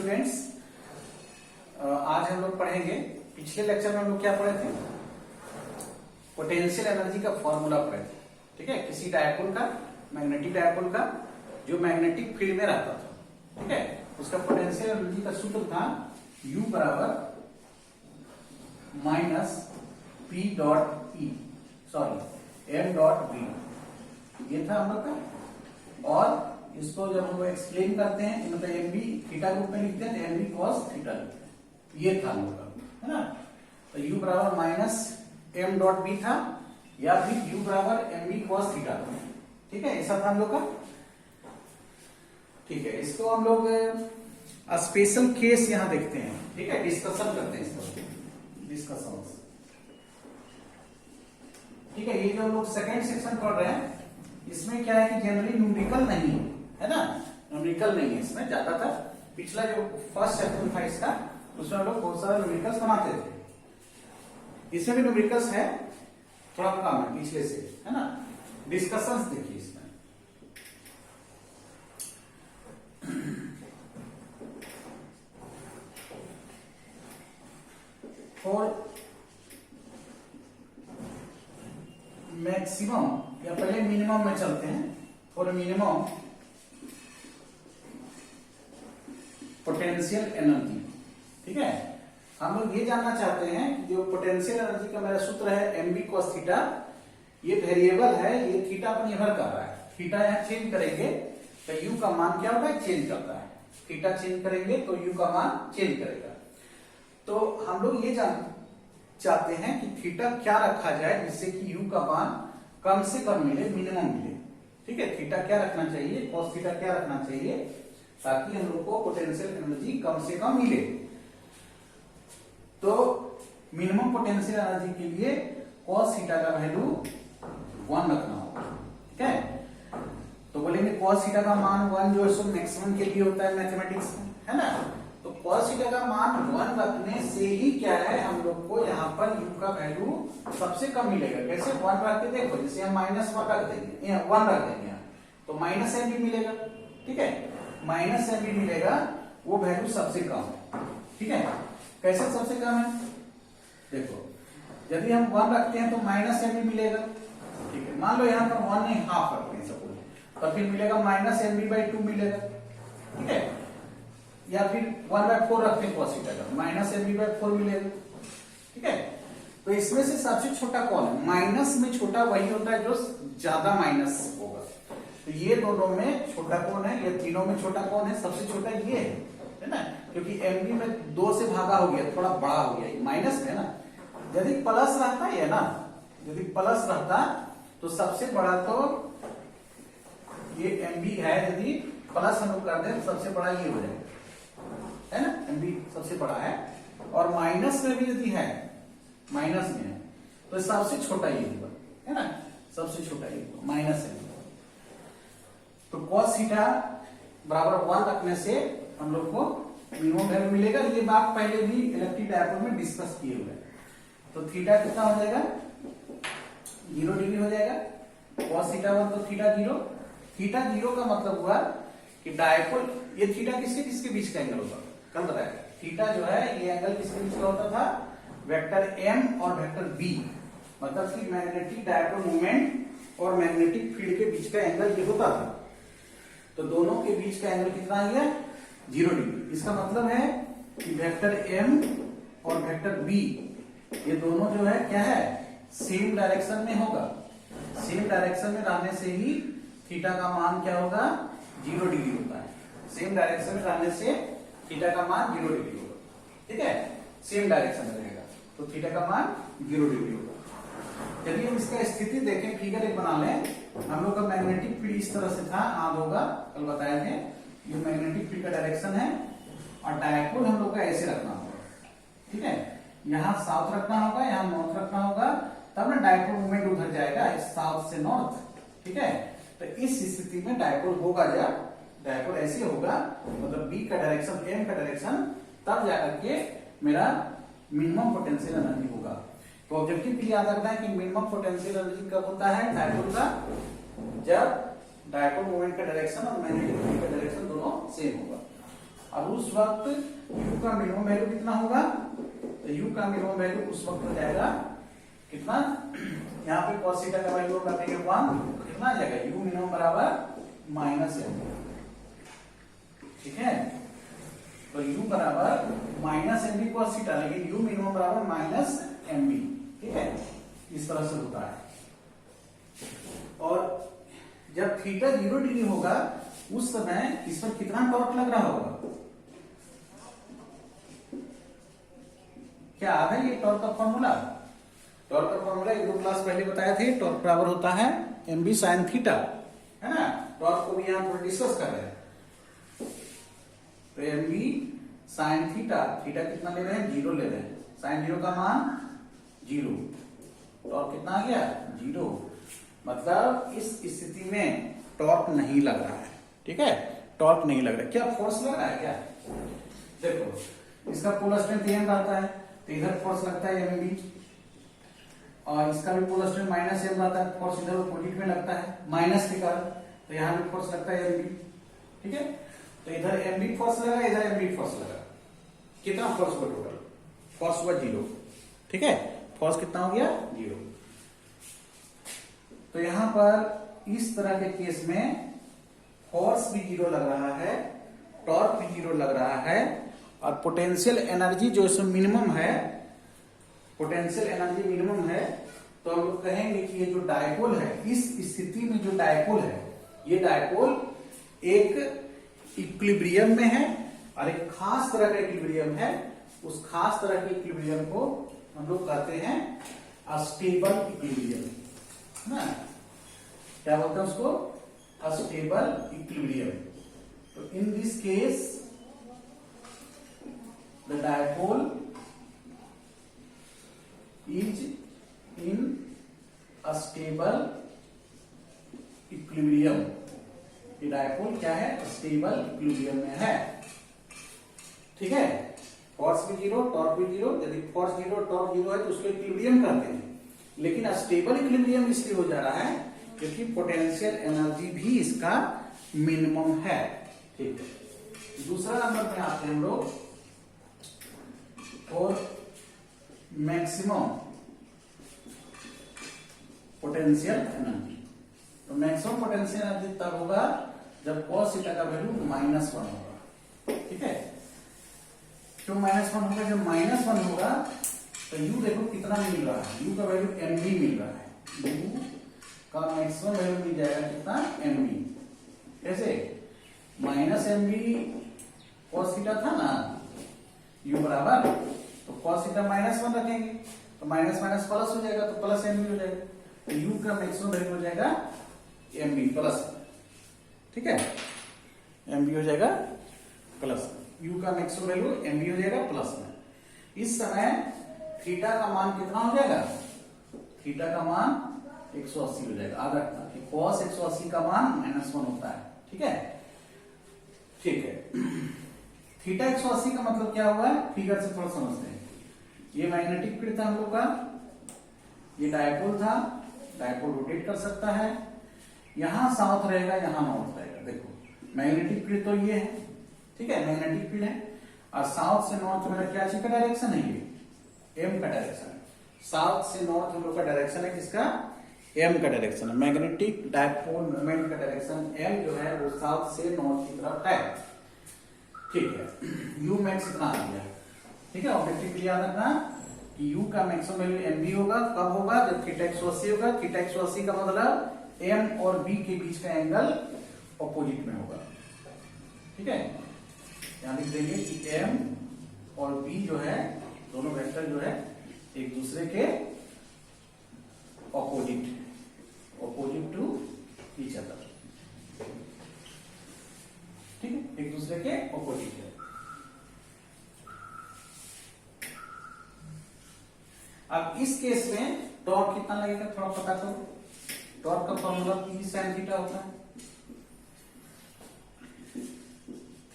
Students, आज हम लोग पढ़ेंगे। पिछले लेक्चर में हम लोग क्या पढ़े थे? पोटेंशियल एनर्जी का फॉर्मूला पढ़े थे। ठीक है, किसी डायपोल का, मैग्नेटिक डायपोल का जो मैग्नेटिक फील्ड में रहता था, ठीक है, उसका पोटेंशियल एनर्जी का सूत्र था U बराबर minus P dot E sorry M dot V। ये था हम लोग का। और इसको जब हम एक्सप्लेन करते हैं मतलब एम बी थीटा के रूप में लिखते हैं, एम बी कॉस थीटा लिखते हैं। ये था हम लोग का, है ना। तो U बराबर माइनस M डॉट B था, या फिर U बराबर एम बी कॉस थीटा था। ठीक है, ऐसा था हम लोग का। ठीक है, इसको हम लोग स्पेशल केस यहां देखते हैं। ठीक है, डिस्कशन करते हैं इसको, डिस्कशन। ठीक है, ये जो हम लोग सेकेंड सेक्शन पढ़ रहे हैं, इसमें क्या है कि जनरली न्यूमेरिकल नहीं है ना, न्यूमेरिकल नहीं है इसमें। ज्यादातर पिछला जो फर्स्ट सेक्शन था इसका, उसमें हम लोग बहुत सारे न्यूमेरिकल्स बनाते थे। इसमें भी न्यूमेरिकल्स है, थोड़ा कम है पिछले से, है ना। डिस्कशंस देखिए इसमें। फॉर मैक्सिमम या पहले मिनिमम में चलते हैं। फॉर मिनिमम पोटेंशियल एनर्जी, ठीक है, हम लोग ये जानना चाहते हैं कि जो पोटेंशियल एनर्जी का मेरा सूत्र है एम बी कॉस थीटा, ये वेरिएबल है, ये थीटा पर निर्भर कर रहा है। थीटा यहाँ चेंज करेंगे तो यू का मान क्या होगा, चेंज करता है। थीटा चेंज करेंगे तो यू का मान चेंज करेगा। तो हम लोग ये चाहते हैं कि थीटा क्या रखा जाए जिससे कि यू का मान कम से कम मिले, मिनिमम मिले। ठीक है, थीटा क्या रखना चाहिए, कॉस थीटा क्या रखना चाहिए, ताकि हम लोग को पोटेंशियल एनर्जी कम से कम मिले। तो मिनिमम पोटेंशियल एनर्जी के लिए कॉस थीटा का वैल्यू 1 रखना होगा। ठीक है, तो बोलेंगे कॉस थीटा का मान 1 जो है मैक्सिमम के लिए होता है मैथमेटिक्स में, है ना। तो कॉस थीटा का मान 1 रखने से ही क्या है, हम लोग को यहाँ पर u का वैल्यू सबसे कम मिलेगा। कैसे 1 रख के देखो, जैसे हम -1 रख देंगे, 1 रख देंगे यहाँ, तो माइनस एम भी मिलेगा। ठीक है, माइनस एम भी मिलेगा, वो वैल्यू सबसे कम है। ठीक है, कैसे सबसे कम है, देखो यदि हम 1 रखते हैं तो माइनस एम भी मिलेगा। ठीक है, मान लो यहाँ पर 1 नहीं, हाफ रखते हैं सपोज, तो फिर मिलेगा माइनस एम बी बाई 2 मिलेगा। ठीक है, या फिर 1/4 रखते हैं कॉस थीटा का, माइनस एम बी बाई 4 मिलेगा। ठीक है, तो इसमें से सबसे छोटा कौन है, माइनस में छोटा वही होता है जो ज्यादा माइनस होगा। तो ये दोनों में छोटा कौन है, ये तीनों में छोटा कौन है, सबसे छोटा ये है ना, क्योंकि एम बी में 2 से भागा हो गया, थोड़ा बड़ा हो गया, माइनस में ना। यदि प्लस रहता है ना, यदि प्लस रहता तो सबसे बड़ा तो ये एम बी है, यदि प्लस हम लोग कर दें तो सबसे बड़ा ये हो जाएगा, है ना, एम बी सबसे बड़ा है। और माइनस में भी यदि है, माइनस में है, तो सबसे छोटा ये होगा, है ना, सबसे छोटा ये माइनस है। तो कॉस थीटा बराबर 1 रखने से हम लोग को मिनिमम वैल्यू मिलेगा। ये बात पहले भी इलेक्ट्रिक डायपोल में डिस्कस किए हुए। तो थीटा कितना हो जाएगा, 0 डिग्री हो जाएगा। कॉस थीटा 1 तो थीटा 0। थीटा 0 का मतलब हुआ कि डायपोल, ये थीटा किसके किसके बीच का एंगल होगा, कल बताया। थीटा जो है ये एंगल किसके बीच का होता था, वेक्टर m और वेक्टर b, मतलब कि मैग्नेटिक डायपोल मोमेंट और मैग्नेटिक फील्ड के बीच का एंगल ये होता था। तो दोनों के बीच का एंगल कितना आ गया, 0 डिग्री। इसका मतलब है कि वेक्टर m और वेक्टर b ये दोनों जो है क्या है, सेम डायरेक्शन में होगा। सेम डायरेक्शन में रहने से ही थीटा का मान क्या होगा, 0 डिग्री होता है। सेम डायरेक्शन में रहने से थीटा का मान 0 डिग्री होगा। ठीक है, सेम डायरेक्शन में रहेगा तो थीटा का मान 0 डिग्री होगा। यदि हम इसका स्थिति देखें, फिगर एक बना लें। हम लोग का मैग्नेटिक फील्ड इस तरह से था, आग होगा, कल बताए थे। ये मैग्नेटिक फील्ड का डायरेक्शन है और डायपोल हम लोग का ऐसे रखना होगा। ठीक है, यहाँ साउथ रखना होगा, यहाँ नॉर्थ रखना होगा, तब ना डायपोल मूवमेंट उधर जाएगा साउथ से नॉर्थ। ठीक है, तो इस स्थिति में डायपोल होगा, जब डायपोल ऐसे होगा, मतलब बी का डायरेक्शन, एम का डायरेक्शन, तब जाकर के मेरा मिनिमम पोटेंशियल एनर्जी होगा। तो ऑब्जेक्टिव के लिए याद रखना है कि मिनिमम पोटेंशियल एनर्जी कब होता है डायपोल का, जब डायपोल मोमेंट का डायरेक्शन और मैग्नेटिक फील्ड का डायरेक्शन दोनों सेम होगा। और उस वक्त u का मिनिमम वैल्यू कितना होगा, तो u का मिनिमम वैल्यू उस वक्त हो जाएगा कितना, यहाँ पे cos थीटा का वैल्यू होगा 1, तो कितना आ जाएगा u मिनिमम बराबर माइनस एम, ठीक है। तो u बराबर minus M B cos theta, लेकिन u मिनिमम बराबर माइनस एम बी, ठीक है, इस तरह से होता है। और जब थीटा 0 डिग्री होगा उस समय इस पर कितना टॉर्क लग रहा होगा, क्या आ है ये टॉर्क का फॉर्मूला, टॉर्क का फॉर्मूला एक दो क्लास पहले बताए थे, टॉर्क बराबर होता है एम बी साइन थीटा, है ना। टॉर्क को भी यहां थोड़ा डिस्कस कर रहे हैं। तो M B sine theta, theta कितना ले रहे हैं 0 ले रहे हैं, साइन 0 का मान 0, टॉर्क कितना आ गया 0, मतलब इस स्थिति में टॉर्क नहीं लग रहा है, ठीक है, टॉर्क नहीं लग रहा है। क्या फोर्स लग रहा है क्या, देखो इसका पोलर स्ट्रेंथ एम रहता है तो इधर फोर्स लगता है एम बी, और इसका भी पोलर स्ट्रेंथ माइनस एम रहता है, फोर्स इधर अपोजिट में लगता है माइनस के कारण, तो यहाँ भी फोर्स लगता है एम बी, ठीक है। तो इधर एम बी फोर्स लगा, इधर एम बी फोर्स लगा, कितना फोर्स हुआ टोटल, फोर्स हुआ 0, ठीक है, फोर्स कितना हो गया 0। तो यहां पर इस तरह के केस में फोर्स भी 0 लग रहा है, टॉर्क भी 0 लग रहा है, और पोटेंशियल एनर्जी जो इसमें मिनिमम है, पोटेंशियल एनर्जी मिनिमम है, तो हम लोग कहेंगे कि ये जो डायपोल है, इस स्थिति में जो डायपोल है, ये डायपोल एक इक्विलिब्रियम में है, और एक खास तरह का इक्विलिब्रियम है, उस खास तरह के इक्विलिब्रियम को हम लोग कहते हैं अस्टेबल इक्विलिब्रियम, है ना, क्या बोलते हैं उसको, अस्टेबल इक्विलिब्रियम। तो in this case the dipole is in astable equilibrium, ये डायपोल क्या है, स्टेबल इक्विलिब्रियम में है, ठीक है। फोर्स भी 0, टॉर्क भी 0, यदि फोर्स 0 टॉर्क 0 है तो उसको इक्विलिब्रियम कहते हैं, लेकिन स्टेबल इक्विलिब्रियम इसलिए हो जा रहा है क्योंकि पोटेंशियल एनर्जी भी इसका मिनिमम है, ठीक है। दूसरा नंबर में आते हैं हम लोग, और मैक्सिमम पोटेंशियल एनर्जी। तो मैक्सिमम पोटेंशियल एनर्जी तब होगा जब cos थीटा का वैल्यू -1 होगा, ठीक है। क्यों -1 होगा, जब -1 होगा तो u देखो कितना मिल रहा है, u का वैल्यू mb मिल रहा है, u का मैक्सिमम वैल्यू मिल जाएगा कितना mb, कैसे -mb cos थीटा था ना, u बराबर, तो cos थीटा -1 रखेंगे तो माइनस माइनस प्लस हो जाएगा, तो प्लस mb हो जाएगा, तो u का मैक्सिमम वैल्यू हो जाएगा mb प्लस, ठीक है, mb हो जाएगा प्लस, u का मैक्सिमम वैल्यू mb हो जाएगा प्लस में। इस समय थीटा का मान कितना हो जाएगा, थीटा का मान 180 हो जाएगा, याद रखना कि cos 180 का मान -1 होता है, ठीक है, ठीक है। थीटा 180 का मतलब क्या हुआ है, फिगर से थोड़ा समझते हैं। ये मैग्नेटिक फील्ड था हम लोग का, ये डायपोल था, डायपोल रोटेट कर सकता है, यहां साउथ रहेगा, यहां नॉर्थ रहेगा। देखो मैग्नेटिक फील्ड तो ये है, ठीक है, मैग्नेटिक फील्ड है, और साउथ से नॉर्थ मेरा क्या चीज का डायरेक्शन है, ये एम का डायरेक्शन है, साउथ से नॉर्थ हम लोग का डायरेक्शन है, किसका, एम का डायरेक्शन है। मैग्नेटिक डायपोल मोमेंट का डायरेक्शन एम जो है वो साउथ से नॉर्थ की तरफ है, ठीक है। यू मैक्स इतना आ गया, ठीक है, ऑब्जेक्टिव याद रखना कि u का मैक्सिमम वैल्यू mb होगा, कब होगा, जब थीटा 180 होगा। थीटा 180 का मतलब m और b के बीच का एंगल अपोजिट में होगा, ठीक है, यहां लिख देंगे कि m और b जो है, दोनों वेक्टर जो है एक दूसरे के अपोजिट टू ईच अदर, ठीक है, एक दूसरे के अपोजिट है। अब इस केस में टॉर्क कितना लगेगा थोड़ा पता करो, टॉर्क का फॉर्मूला P sin थीटा होता है,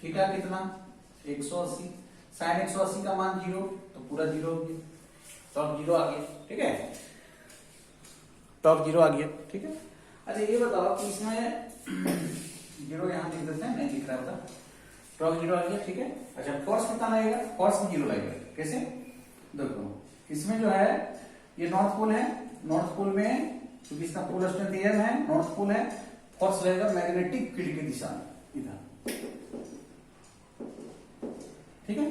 थीटा कितना 180, sin 180 का मान 0, तो पूरा 0 हो गया, टॉर्क 0 आ गया, ठीक है, टॉर्क 0 आ गया, ठीक है। अच्छा ये बताओ कि इसमें 0 यहां लिख देते हैं, नहीं दिख रहा होता, टॉर्क जीरो आ गया, ठीक है। अच्छा फोर्स कितना लगेगा, फोर्स भी जीरो लगेगा। कैसे, देखो इसमें जो है ये नॉर्थ पोल है, नॉर्थ पोल में क्योंकि इसका पोल स्ट्रेंथ एम है, नॉर्थ पोल है, फोर्स रहेगा मैग्नेटिक फील्ड की दिशा में इधर, ठीक है।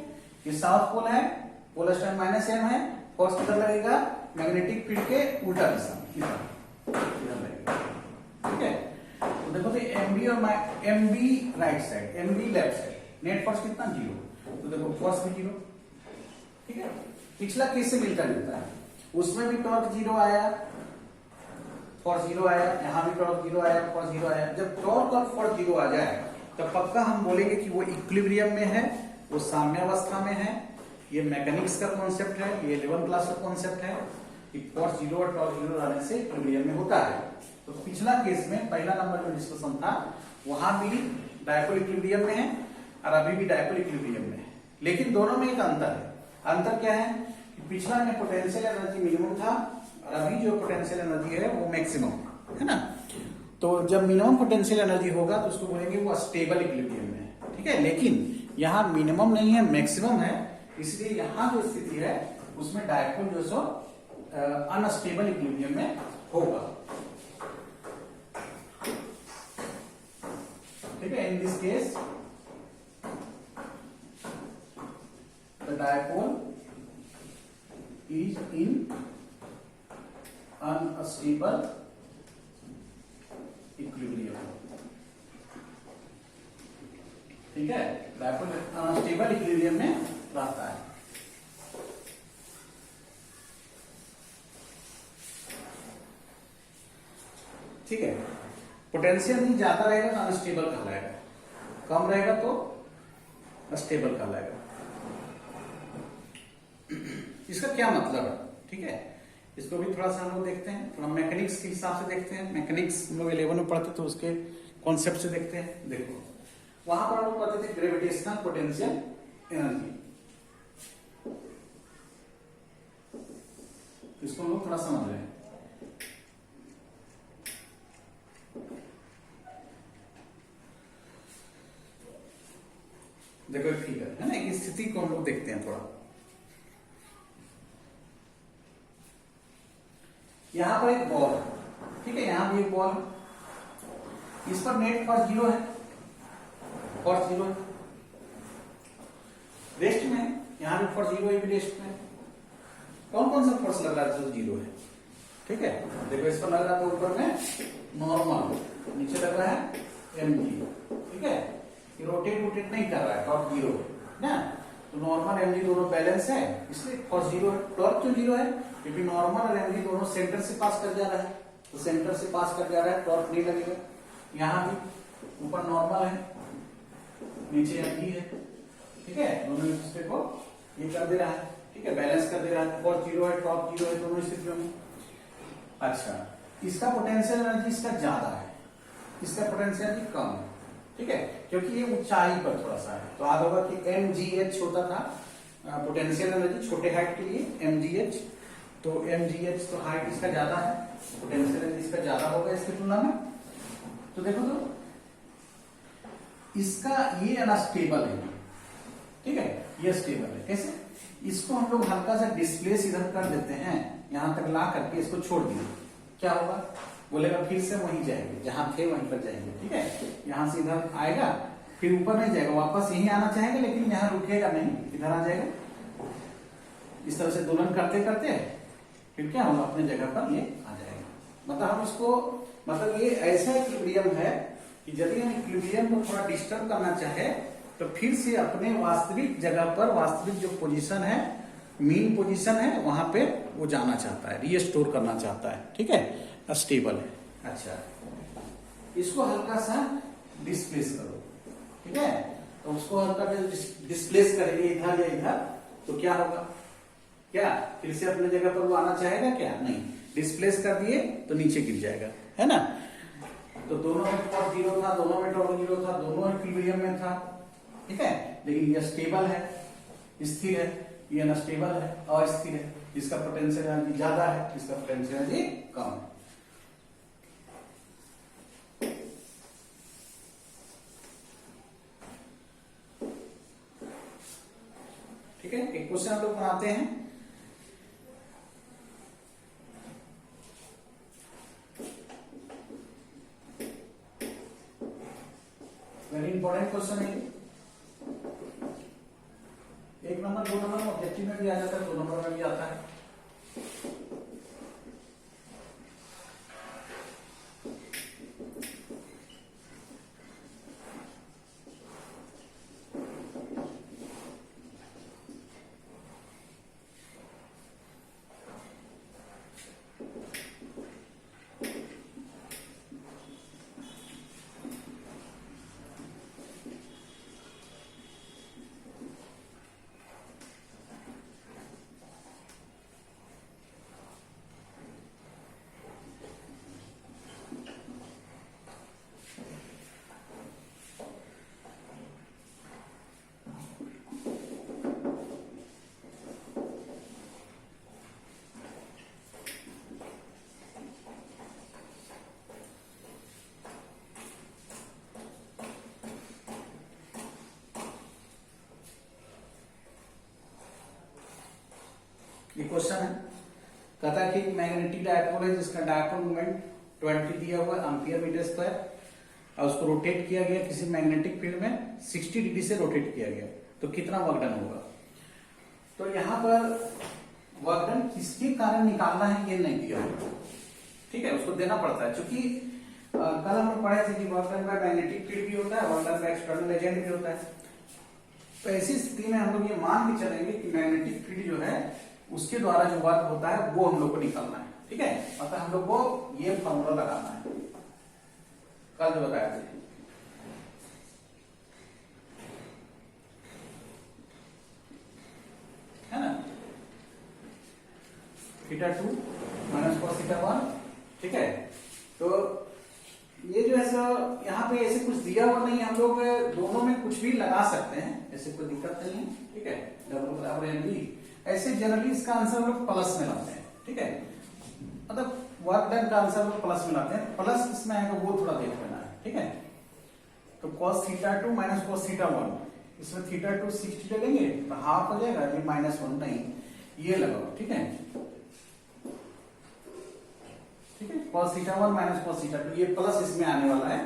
ये साउथ पोल है, पोल स्ट्रेंथ माइनस एम है, फोर्स किधर लगेगा, मैग्नेटिक फील्ड के उल्टा दिशा में इधर लगेगा, ठीक है। तो देखो तो एमबी और MB right side, MB left side, net force कितना, जीरो। तो देखो फोर्स भी जीरो, ठीक है। पिछला केस से मिलता जुलता है, उसमें भी टॉर्क जीरो आया, फोर्स जीरो आया, यहां भी टॉर्क जीरो आया, फोर्स जीरो आया। जब टॉर्क और फोर्स जीरो आ जाए तो पक्का हम बोलेंगे कि वो इक्विलिब्रियम में है, वो साम्यावस्था में है। ये मैकेनिक्स का कॉन्सेप्ट है, ये 11th क्लास का कॉन्सेप्ट है कि फोर्स जीरो और टॉर्क जीरो रहने से इक्विलिब्रियम में होता है। तो पिछला केस में पहला नंबर जो डिस्कशन था वहां भी डायपोल इक्विलिब्रियम में है और अभी भी डायपोल इक्विलिब्रियम में है, लेकिन दोनों में एक अंतर है। अंतर क्या है कि पिछला में पोटेंशियल एनर्जी मिनिमम था और अभी जो पोटेंशियल एनर्जी है वो मैक्सिमम है ना। तो जब मिनिमम पोटेंशियल एनर्जी होगा तो उसको बोलेंगे वो स्टेबल इक्विलिब्रियम में है, ठीक है। लेकिन यहाँ मिनिमम नहीं है, मैक्सिमम है, इसलिए यहाँ जो स्थिति है उसमें डायपोल जो सो अनस्टेबल इक्विलिब्रियम में होगा, ठीक है। In this case the dipole is in unstable equilibrium, ठीक है। डायपोल अनस्टेबल इक्विलिब्रियम में रहता है, ठीक है। पोटेंशियल नहीं ज्यादा रहेगा तो अनस्टेबल कहलाएगा, कम रहेगा तो स्टेबल कहलाएगा। इसका क्या मतलब है, ठीक है। इसको भी थोड़ा सा हम लोग देखते हैं, थोड़ा मैकेनिक्स के हिसाब से देखते हैं। मैकेनिक्स हम लोग 11 में पढ़ते तो उसके कॉन्सेप्ट से देखते हैं। देखो वहां पर हम लोग पढ़ते थे ग्रेविटेशनल पोटेंशियल एनर्जी, इसको हम लोग थोड़ा समझ रहे हैं। देखो एक फिगर है ना, एक स्थिति को हम लोग देखते हैं थोड़ा। यहां पर एक बॉल है, ठीक है, यहां भी एक बॉल है, इस पर नेट फोर्स जीरो है, फोर्स जीरो है। रेस्ट में यहां भी फोर्स जीरो है, भी रेस्ट में। कौन कौन सा फोर्स लग रहा है जो जीरो है, ठीक है। देखो इस पर लग रहा था ऊपर में नॉर्मल, नीचे लग रहा है mg, ठीक है। ये रोटेट नहीं कर रहा है, टॉर्क जीरो है ना। तो नॉर्मल mg दोनों बैलेंस है, इसलिए फोर्स जीरो है। टॉर्क क्यों जीरो है, क्योंकि नॉर्मल और mg दोनों सेंटर से पास कर जा रहा है, तो सेंटर से पास कर जा रहा है, टॉर्क नहीं लगेगा। यहां भी ऊपर नॉर्मल है, नीचे mg है, ठीक है। दोनों एक दूसरे को ये कर दे रहा है, ठीक है, बैलेंस कर दे रहा है। फोर्स जीरो है, टॉर्क जीरो है, दोनों स्थितियों में। अच्छा, इसका पोटेंशियल एनर्जी इसका ज्यादा है, इसका पोटेंशियल एनर्जी कम है, ठीक है, क्योंकि ये ऊंचाई पर थोड़ा सा है। तो याद होगा कि mgh होता था पोटेंशियल एनर्जी छोटे हाइट के लिए, mgh। तो mgh तो हाइट इसका ज्यादा है, पोटेंशियल एनर्जी इसका ज्यादा होगा इसकी तुलना में। तो देखो तो इसका ये अनस्टेबल है, ठीक है, ये स्टेबल है। कैसे, इसको हम लोग हल्का सा डिस्प्लेस इधर कर देते हैं, यहां तक ला करके इसको छोड़ दिए, क्या होगा, बोलेगा फिर से वहीं जाएंगे, जहां थे वहीं पर जाएंगे, ठीक है। यहां से इधर आएगा, फिर ऊपर नहीं जाएगा, वापस यहीं आना चाहेगा, लेकिन यहां रुकेगा नहीं, इधर आ जाएगा। इस तरह से दोलन करते करते फिर क्या होगा, अपने जगह पर ये आ जाएगा। मतलब हम इसको, मतलब ये ऐसा इक्विलिब्रियम है कि यदि हम इक्विलिब्रियम को थोड़ा डिस्टर्ब करना चाहे तो फिर से अपने वास्तविक जगह पर, वास्तविक जो पोजीशन है, मीन पोजीशन है, वहां पे वो जाना चाहता है, रीस्टोर करना चाहता है, ठीक है, स्टेबल है। अच्छा, इसको हल्का सा डिस्प्लेस करो, ठीक है। तो उसको हल्का डिस्प्लेस करेंगे इधर या इधर, तो क्या होगा, क्या फिर से अपने जगह पर वो आना चाहेगा, क्या नहीं, डिस्प्लेस कर दिए तो नीचे गिर जाएगा, है ना। तो दोनों में टॉर्क जीरो था, दोनों में टॉर्क जीरो था, दोनों इक्विलिब्रियम में था, ठीक है। लेकिन ये स्टेबल है, स्थिर है, ये अनस्टेबल है, अस्थिर है। इसका पोटेंशियल एनर्जी ज्यादा है, इसका पोटेंशियल एनर्जी कम है। ठीक है, एक क्वेश्चन हम लोग बनाते हैं। वेरी इंपॉर्टेंट क्वेश्चन है। 1 नंबर 2 नंबर ऑब्जेक्टिव में भी आ जाता है, 2 नंबर में भी आता है। ये क्वेश्चन है, कहता है कि मैग्नेटिक डायपोल है जिसका डायपोल मोमेंट 20 दिया हुआ एम्पियर मीटर स्क्वायर और उसको रोटेट किया गया किसी मैग्नेटिक फील्ड में 60 डिग्री से रोटेट किया गया, तो कितना वर्क डन होगा। तो यहाँ पर वर्क डन किसके कारण निकालना है ये नहीं दिया हुआ, ठीक है, उसको देना पड़ता है। क्योंकि कल हम लोग पढ़े थे कि work done by magnetic field भी होता है, work done by external agent भी होता है। तो ऐसी स्थिति में हम लोग ये मान के चलेंगे कि मैग्नेटिक फील्ड जो है उसके द्वारा जो वर्क होता है वो हम लोग को निकालना है, ठीक है। मतलब हम लोग को ये फॉर्मूला लगाना है, कल जो बताया था। है ना, θ2 माइनस cos θ1, ठीक है। तो ये जो है सो यहाँ पे ऐसे कुछ दिया हुआ नहीं, हम लोग दोनों में कुछ भी लगा सकते हैं, ऐसे कोई दिक्कत नहीं है, ठीक है। डब्ल्यू बराबर एन बी, ऐसे जनरली इसका आंसर हम लोग प्लस में लाते हैं, ठीक है। मतलब वर्क डन का आंसर हम लोग प्लस में लाते हैं, प्लस इसमें आएगा वो थोड़ा देख लेना है, ठीक है। तो cos θ2 माइनस cos θ1, इसमें θ2 60 ले लेंगे तो हाफ हो जाएगा, ये -1 नहीं, ये लगाओ, ठीक है, ठीक है। cos θ1 माइनस cos θ2, ये प्लस इसमें आने वाला है,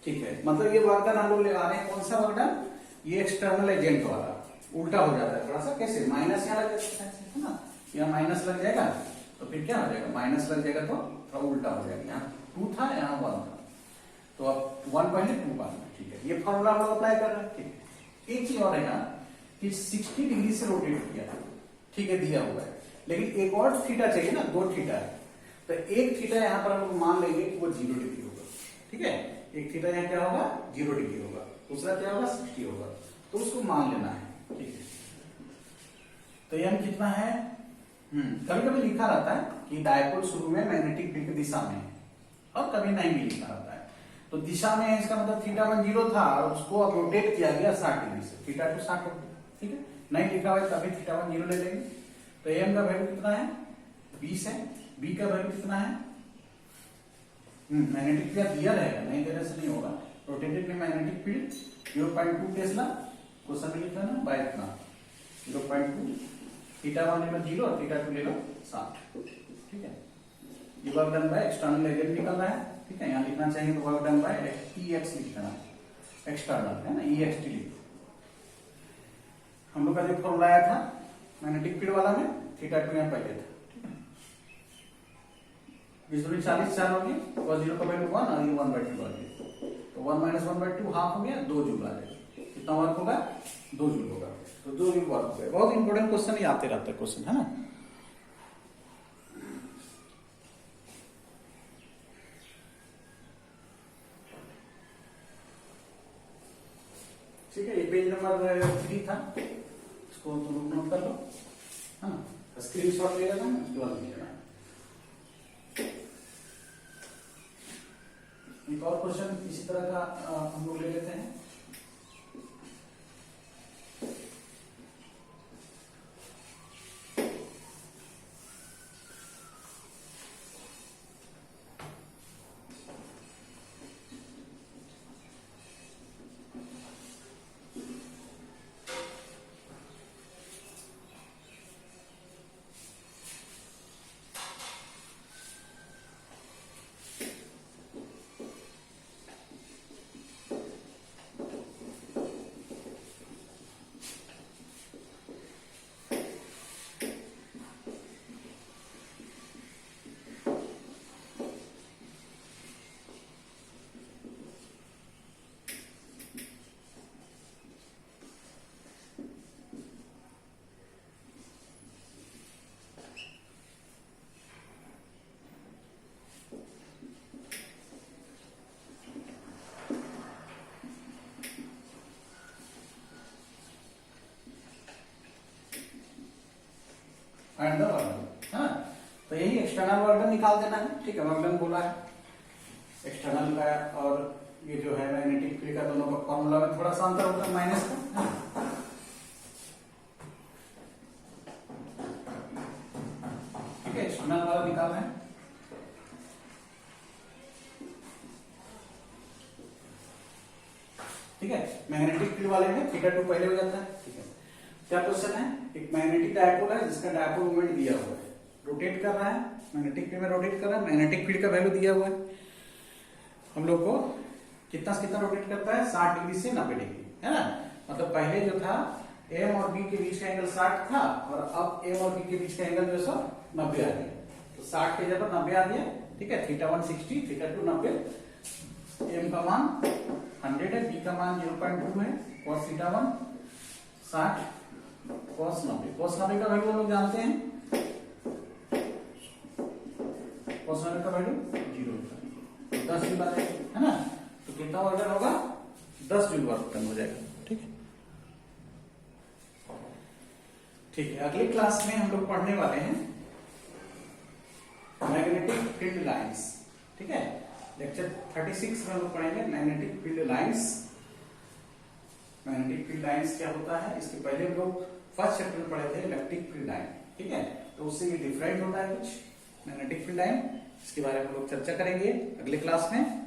ठीक है। मतलब ये वर्क डन हम लोग लगाने, कौन सा वर्क डन, ये एक्सटर्नल एजेंट वाला, उल्टा हो जाता है थोड़ा सा, कैसे, माइनस यहाँ लग जाता है ना, यहाँ माइनस लग जाएगा तो फिर क्या हो जाएगा, माइनस लग जाएगा तो थोड़ा उल्टा हो जाएगा, यहाँ 2 था यहाँ 1 था, तो अब 1 पहले 2 बाद में, ठीक है। ये फॉर्मूला हम लोग अप्लाई कर रहे हैं, ठीक है। एक चीज और है यहाँ कि 60 डिग्री से रोटेट किया, ठीक है, दिया हुआ है, लेकिन एक और थीटा चाहिए ना, 2 थीटा है, तो एक थीटा यहाँ पर हम लोग मान लेंगे कि वो 0 डिग्री होगा, ठीक है। एक थीटा यहाँ क्या होगा, 0 डिग्री होगा, दूसरा क्या होगा, 60 होगा, तो उसको मान लेना है, ठीक है। तो ये कितना है, कभी कभी लिखा रहता है कि डायपोल शुरू में मैग्नेटिक फील्ड की दिशा में है, और कभी नहीं भी लिखा रहता है। तो दिशा में है, इसका मतलब θ1 0 था और उसको अब रोटेट किया गया 60 डिग्री से, θ2 60 हो गया, ठीक है। नहीं लिखा हुआ है तभी θ1 0 ले लेंगे। तो एम का वैल्यू कितना है, 20 है, बी का वैल्यू कितना है, मैग्नेटिक फील्ड दिया रहेगा, नहीं देने से नहीं होगा। रोटेटेड में मैग्नेटिक फील्ड 0.2 टेस्ला, क्वेश्चन में लिखा ना बाय इतना 0.2, θ1 ले लो 0 और θ2 ले लो 60, ठीक है। ये work done by external agent निकल रहा है, ठीक है। यहाँ लिखना चाहिए तो वर्क डन बाय EX लिख देना, एक्सटर्नल है ना, EXT लिख। हम लोग का जो फॉर्मूला आया था मैग्नेटिक फील्ड वाला में, θ2 यहाँ पहले था, ठीक है। 20 40 4 हो गए, और 0 का वैल्यू 1 और ये 1/2 आ गया, तो 1 - 1/2 हाफ हो गया, 2 जूल आ जाएगा। कितना वर्क होगा, 2 जूल होगा, तो 2 जूल वर्क हो गया। बहुत इंपॉर्टेंट क्वेश्चन, ये आते रहते क्वेश्चन, है ना। ठीक है, ये पेज नंबर 3 था, इसको तुम नोट कर लो, है ना, स्क्रीनशॉट ले लेना, उसके बाद लिख लेना। एक और क्वेश्चन इसी तरह का हम लोग ले लेते हैं। एक्सटर्नल वर्क डन निकाल देना है, ठीक है। वर्क डन बोला है एक्सटर्नल का और ये जो है मैग्नेटिक फील्ड का, दोनों का फॉर्मूला में थोड़ा सा अंतर होता है माइनस का, ठीक है। एक्सटर्नल वाला निकालना है, ठीक है। मैग्नेटिक फील्ड वाले में थीटा 2 पहले हो जाता है, ठीक है। क्या क्वेश्चन है, एक मैग्नेटिक डायपोल है जिसका डायपोल मोमेंट दिया हुआ है, रोटेट कर रहा है, मैग्नेटिक फील्ड में रोटेट कर रहा है, मैग्नेटिक फील्ड का वैल्यू दिया हुआ है हम लोग को, कितना कितना रोटेट करता है, 60 डिग्री से 90 डिग्री, है ना। मतलब पहले जो था एम और बी के बीच का एंगल 60 था और अब एम और बी के बीच का एंगल जो है 90 आ गया, तो 60 के जगह 90 आ गया, ठीक है। थीटा 1 60, थीटा 2 90, एम का मान 100 है, बी का मान 0.2 है, cos थीटा 1 60, cos 90 का वैल्यू हम लोग जानते हैं, cos 90 का वैल्यू 0 10 जूल है ना, तो कितना वर्क डन होगा, 10 जूल वर्क डन हो जाएगा, ठीक है। ठीक है, अगली क्लास में हम लोग पढ़ने वाले हैं मैग्नेटिक फील्ड लाइंस, ठीक है। लेक्चर 36 में हम लोग पढ़ेंगे magnetic field lines. Magnetic field lines क्या होता है, इसके पहले हम लोग फर्स्ट चैप्टर में पढ़े थे इलेक्ट्रिक फील्ड लाइन, ठीक है। तो उससे ये डिफरेंट होता है कुछ मैग्नेटिक फील्ड लाइन, इसके बारे में हम लोग चर्चा करेंगे अगले क्लास में।